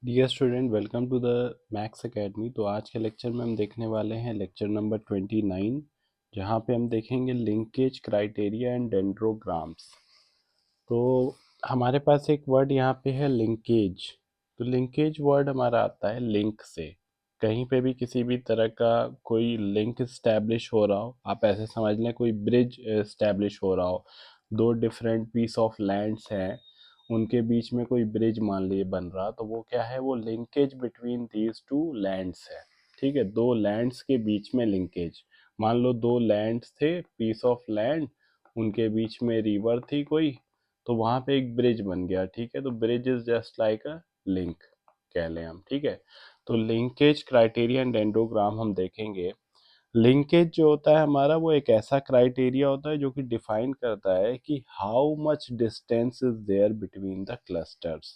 Dear student, welcome to the maths academy. तो आज के लेक्चर में हम देखने वाले हैं लेक्चर नंबर 29, जहाँ पे हम देखेंगे लिंकेज क्राइटेरिया एंड डेंड्रोग्राम्स। तो हमारे पास एक वर्ड यहाँ पे है लिंकेज। तो लिंकेज वर्ड हमारा आता है लिंक से। कहीं पे भी किसी भी तरह का कोई लिंक इस्टेब्लिश हो रहा हो, आप ऐसे समझ लें कोई ब्रिज इस्टेब्लिश हो रहा हो, दो डिफरेंट पीस ऑफ लैंड्स हैं, उनके बीच में कोई ब्रिज मान लिए बन रहा, तो वो क्या है, वो linkage between these two lands है। ठीक है, दो लैंड्स के बीच में लिंकेज। मान लो दो लैंड्स थे, पीस ऑफ लैंड, उनके बीच में रिवर थी कोई, तो वहां पे एक ब्रिज बन गया। ठीक है, तो bridge is just like a link कह लें हम। ठीक है, तो लिंकेज क्राइटेरिया एंड डेंडोग्राम हम देखेंगे। लिंकेज जो होता है हमारा, वो एक ऐसा क्राइटेरिया होता है जो कि डिफाइन करता है कि how much distance is there between the clusters.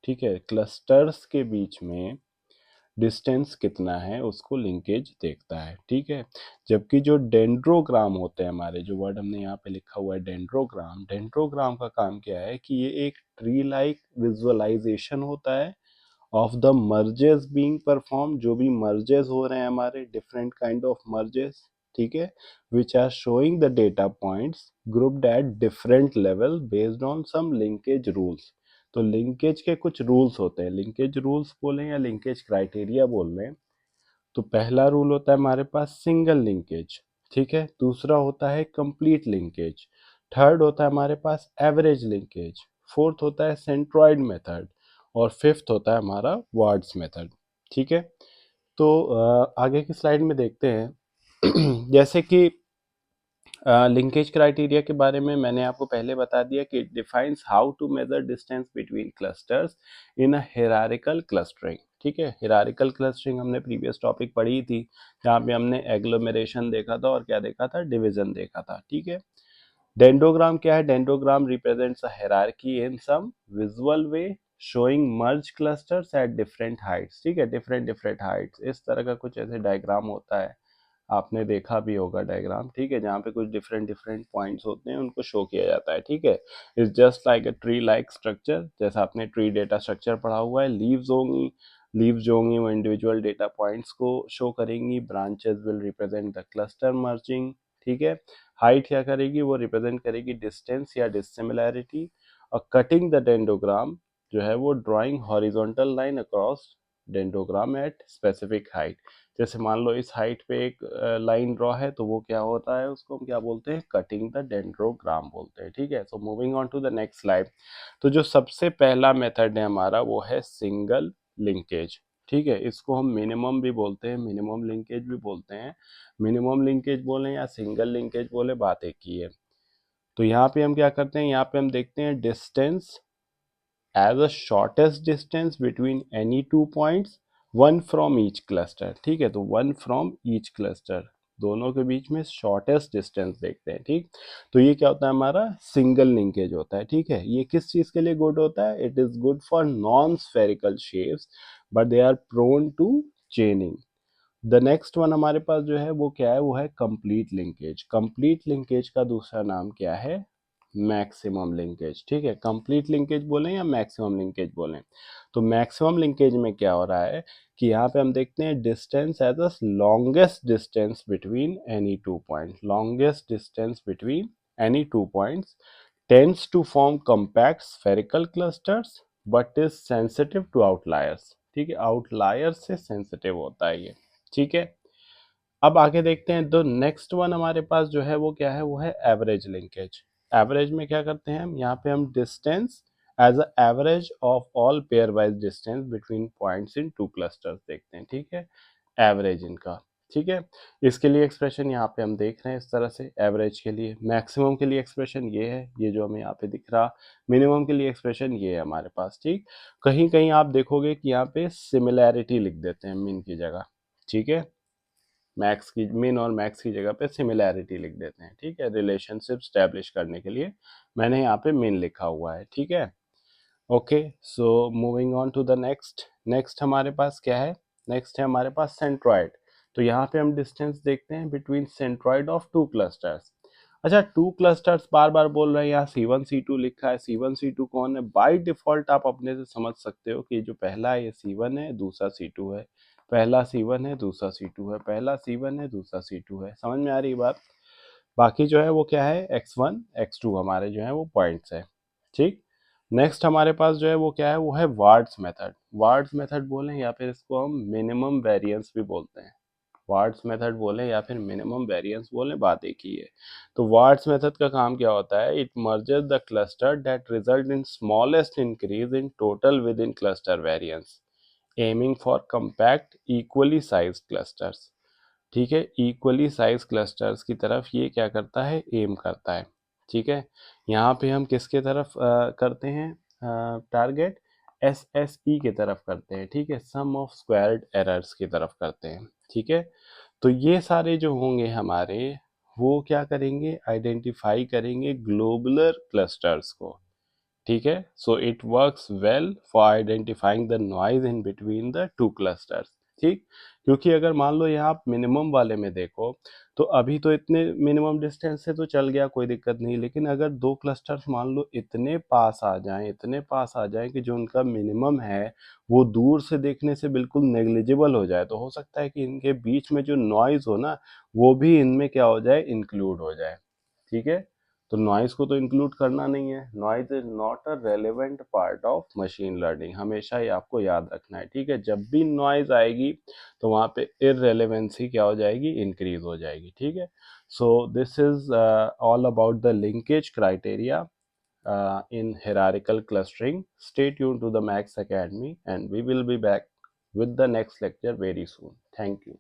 ठीक है, क्लस्टर्स के बीच में डिस्टेंस कितना है, उसको लिंकेज देखता है। ठीक है, जबकि जो डेंड्रोग्राम होते हैं हमारे, जो वर्ड हमने यहाँ पे लिखा हुआ है डेंड्रोग्राम, डेंड्रोग्राम का काम क्या है कि ये एक ट्री लाइक विजुअलाइजेशन होता है of the merges being perform. जो भी मर्जेस हो रहे हैं हमारे, डिफरेंट काइंड ऑफ मर्जेस, ठीक है, which are showing the data points grouped at different level based on some linkage rules. तो लिंकेज के कुछ रूल्स होते हैं, लिंकेज रूल्स बोलें या लिंकेज क्राइटेरिया बोल लें। तो पहला रूल होता है हमारे पास सिंगल लिंकेज। ठीक है, दूसरा होता है कंप्लीट लिंकेज, थर्ड होता है हमारे पास एवरेज लिंकेज, फोर्थ होता है सेंट्रॉइड मेथड, और फिफ्थ होता है हमारा वार्ड्स मेथड। ठीक है, तो आगे की स्लाइड में देखते हैं। जैसे कि लिंकेज क्राइटेरिया के बारे में मैंने आपको पहले बता दिया कि it defines how to measure distance between clusters in a hierarchical clustering. ठीक है, हिरारिकल क्लस्टरिंग हमने प्रीवियस टॉपिक पढ़ी थी, जहाँ पे हमने एग्लोमेरेशन देखा था और क्या देखा था, डिवीजन देखा था। ठीक है, डेंडोग्राम क्या है, dendrogram represents a hierarchy in some visual way showing merge clusters at different heights. ठीक है, डिफरेंट डिफरेंट हाइट्स, इस तरह का कुछ ऐसे डायग्राम होता है, आपने देखा भी होगा डायग्राम। ठीक है, जहाँ पे कुछ डिफरेंट डिफरेंट पॉइंट्स होते हैं, उनको शो किया जाता है। ठीक है, it's just like a tree like structure, जैसा आपने ट्री डेटा स्ट्रक्चर पढ़ा हुआ है। लीव्स होंगी, लीव्स जो होंगी वो इंडिविजुअल डेटा पॉइंट्स को शो करेंगी, branches will represent the cluster merging. ठीक है, हाइट क्या करेगी, वो रिप्रेजेंट करेगी डिस्टेंस या डिसिमिलैरिटी। और कटिंग द डेंडोग्राम जो है वो drawing horizontal line across dendrogram at specific height. जैसे मान लो इस हाइट पे एक लाइन ड्रॉ है, तो वो क्या होता है, उसको हम क्या बोलते हैं, कटिंग द डेंड्रोग्राम बोलते हैं। ठीक है, so moving on to the next slide. तो जो सबसे पहला मेथड है हमारा, वो है सिंगल लिंकेज। ठीक है, इसको हम मिनिमम भी बोलते हैं, मिनिमम लिंकेज भी बोलते हैं। मिनिमम लिंकेज बोलें या सिंगल लिंकेज बोले, बात एक ही है। तो यहाँ पे हम क्या करते हैं, यहाँ पे हम देखते हैं distance as a shortest distance between any two points, one from each cluster। ठीक है, तो one from each cluster, दोनों के बीच में शॉर्टेस्ट डिस्टेंस देखते हैं। ठीक, तो ये क्या होता है, हमारा सिंगल लिंकेज होता है। ठीक है, ये किस चीज के लिए गुड होता है, it is good for non spherical shapes but they are prone to chaining. The next one हमारे पास जो है वो क्या है, वो है कंप्लीट लिंकेज। कंप्लीट लिंकेज का दूसरा नाम क्या है, मैक्सिमम लिंकेज। ठीक है, कंप्लीट लिंकेज बोलें या मैक्सिमम लिंकेज बोलें। तो मैक्सिमम लिंकेज में क्या हो रहा है कि यहाँ पे हम देखते हैं distance as a longest distance between any two point, longest distance between any two points tends to form compact spherical clusters but is sensitive to outliers. ठीक है, आउटलायर्स से सेंसिटिव होता है ये। ठीक है, अब आगे देखते हैं। तो नेक्स्ट वन हमारे पास जो है वो क्या है, वो है एवरेज लिंकेज। एवरेज में क्या करते हैं हम, यहाँ पे हम distance as a average of all pairwise distance between points in two clusters देखते हैं। ठीक है, एवरेज इनका। ठीक है, इसके लिए एक्सप्रेशन यहाँ पे हम देख रहे हैं इस तरह से, एवरेज के लिए। मैक्सिमम के लिए एक्सप्रेशन ये है, ये जो हमें यहाँ पे दिख रहा। मिनिमम के लिए एक्सप्रेशन ये है हमारे पास। ठीक, कहीं कहीं आप देखोगे कि यहाँ पे सिमिलैरिटी लिख देते हैं मिन की जगह। ठीक है, मैक्स की, मिन और मैक्स की जगह पे सिमिलैरिटी लिख देते हैं। ठीक है, रिलेशनशिप स्टैब्लिश करने के लिए मैंने यहाँ पे मिन लिखा हुआ है। ठीक है, okay, so moving on to the next. Next हमारे पास क्या है, नेक्स्ट है हमारे पास सेंट्रॉइड। तो यहाँ पे हम डिस्टेंस देखते हैं between centroid of two clusters. अच्छा, 2 क्लस्टर्स बार बार बोल रहे हैं, यहाँ C1 C2 लिखा है। C1 C2 कौन है? बाय डिफॉल्ट आप अपने से समझ सकते हो कि जो पहला है ये C1 है, दूसरा C2 है। पहला C1 है, दूसरा C2 है। पहला C1 है, दूसरा C2 है। समझ में आ रही बात? बाकी जो है वो क्या है, x1 x2 हमारे जो है वो पॉइंट्स है। ठीक। नेक्स्ट हमारे पास जो है वो क्या है, वो है वार्ड्स मेथड। वार्ड्स मेथड बोलें या फिर इसको हम मिनिमम वेरिएंस भी बोलते हैं। वार्ड्स मेथड बोलें या फिर मिनिमम वेरिएंस बोलें, बात एक ही है। तो वार्ड्स मेथड का काम क्या होता है? It merges the cluster that result in smallest increase in total with in cluster variance, aiming for compact equally sized clusters. ठीक है, इक्वली साइज क्लस्टर्स की तरफ ये क्या करता है, एम करता है। ठीक है, यहाँ पे हम किसके तरफ करते हैं टारगेट? एस एस ई की तरफ करते हैं। ठीक है, सम ऑफ स्क्वायर्ड एरर्स की तरफ करते हैं। ठीक है, तो ये सारे जो होंगे हमारे, वो क्या करेंगे, आइडेंटिफाई करेंगे ग्लोबुलर क्लस्टर्स को। ठीक है, so it works well for identifying the noise in between the two clusters. ठीक, क्योंकि अगर मान लो यहाँ आप मिनिमम वाले में देखो, तो अभी तो इतने मिनिमम डिस्टेंस से तो चल गया, कोई दिक्कत नहीं। लेकिन अगर दो क्लस्टर्स मान लो इतने पास आ जाएं, इतने पास आ जाएं कि जो उनका मिनिमम है वो दूर से देखने से बिल्कुल नेग्लिजिबल हो जाए, तो हो सकता है कि इनके बीच में जो नॉइज हो ना, वो भी इनमें क्या हो जाए, इंक्लूड हो जाए। ठीक है, तो नॉइज को तो इंक्लूड करना नहीं है। Noise is not a relevant part of machine learning, हमेशा ही आपको याद रखना है। ठीक है, जब भी नॉइज आएगी तो वहाँ पे इररेलेवेंसी क्या हो जाएगी, इंक्रीज हो जाएगी। ठीक है, so this is all about the linkage criteria in hierarchical clustering. Stay tuned to the Max Academy and we will be back with the next lecture very soon. Thank you.